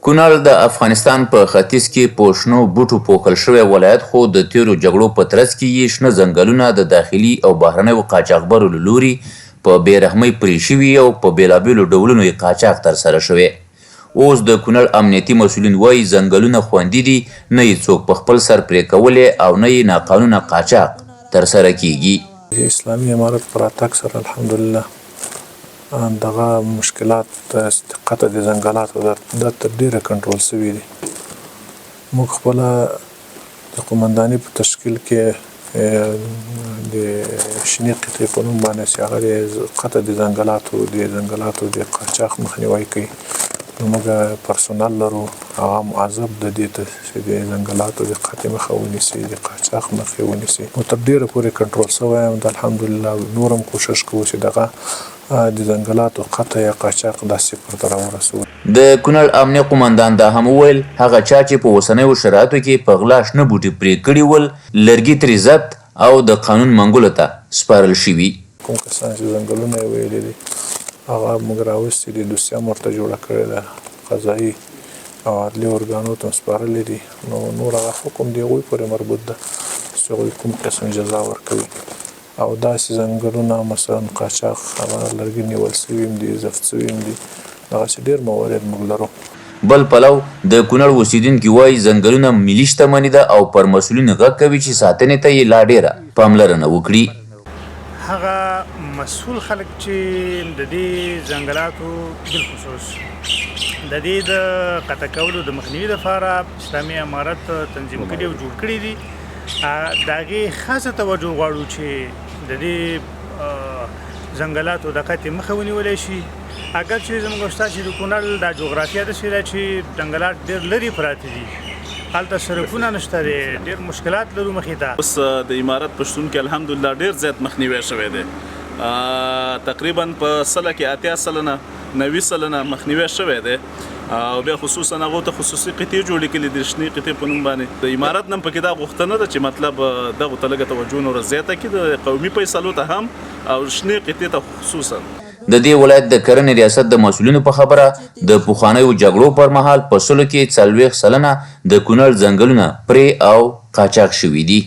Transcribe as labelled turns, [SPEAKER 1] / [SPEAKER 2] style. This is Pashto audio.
[SPEAKER 1] کونړ د افغانستان په ختیځ کې په شنو بوټو پوښل شوی ولایت خو د تیرو جګړو په ترڅ کې یې شنه ځنګلونه د داخلي او بهرنیو قاچاقبرو له لوري په بې رحمۍ پرې شوي او په بېلابېلو ډولونو یې قاچاق ترسره شوی. اوس د کونړ امنیتي مسؤلین وایي ځنګلونه خوندي دي، نه یې څوک په خپل سر پرې کولی او نه یې ناقانونه قاچاق ترسره کیږي.
[SPEAKER 2] اسلامي امارت په راتګ سره الحمدلله دغه مشکلات قطع د ځنګلاتو دا تر ډیره کنټرول شوي دي. موږ خپله د قومندانۍ په تشکیل کې د شنې قطعې په نوم باندې چې هغه د قطع د ځنګلاتو د قاچاق مخنیوی کوي، نو موږ پرسونل لرو هغه معذب د دې ته چې د ځنګلاتو د قطع مخه ونیسي، د قاچاق مخه ونیسي. نو تر ډیره پورې کنټرول شوی یم. الحمدلله نور هم کوشش کوو چې دغه د ځنګلاتو قطع یا قاچاق دا صفر ته راورسوو.
[SPEAKER 1] د کونړ امنیه قومندان دا هم وویل هغه چا چې په اوسنیو شرایطو کې په غلا شنه بوټي پرې کړي ول لرګي ترې ضبط او د قانون منګولو ته سپارل شوي.
[SPEAKER 2] کوم کسان چې ځنګلونه یې ویلي دي هغه موږ راوستي دي، دوسیه هم ورته جوړه کړې ده، قضایي او عدلي ارګانو ته هم سپارلي دي. نو نور هغه حکم د هغوی پورې مربوط ده چې هغوی کوم قسم جزا ورکوي. او داسې ځنګلونه مثلا قاچاق هغه لرګي نیول شوي هم دي، ضبط شوي هم دي، دغسې ډېر موارد موږ لرو.
[SPEAKER 1] بل پلو د کونړ اوسیدونکي وایي ځنګلونه ملي شتمني ده او پر مسؤلینو غږ کوي چې ساتنې ته یې لا ډېره پاملرنه وکړي.
[SPEAKER 3] هغه مسؤل خلک چې د دې ځنګلاتو بالخصوص د دې د قطع کولو د مخنیوي لپاره اسلامي امارت تنظیم کړي او جوړ کړي دي، د هغې خاصه توجه غواړو چې د دې ځنګلاتو د قطع مخه ونیولی شي. اگر چې زموږ استاد چې د کونړ دا جغرافیه داسې ده چې ځنګلات ډېر لرې پراته دي، هلته سړکونه نشته دی، ډېر مشکلات لرو مخې ته.
[SPEAKER 4] اوس د امارت په شتون کې الحمدلله ډېر زیات مخنیوی شوی دی، تقریبا په سله کې 80 سلنه 90 سلنه مخنیوی شوی دی. او بیا خصوصا هغو ته خصوصي قطعې جوړې کړي دي شنې قطعې په نوم باندې. د امارت نه پکې دا غوښتنه ده چې مطلب دغو ته لږه توجه نوره زیاته کړي، د قومي فیصلو ته هم او شنې قطعې ته خصوصا.
[SPEAKER 1] د دې ولایت د کرنې ریاست د مسؤلینو په خبره د پخوانیو جګړو پر مهال په سلو کې 40 سلنه د کونړ ځنګلونه پرې او قاچاق شوي دي.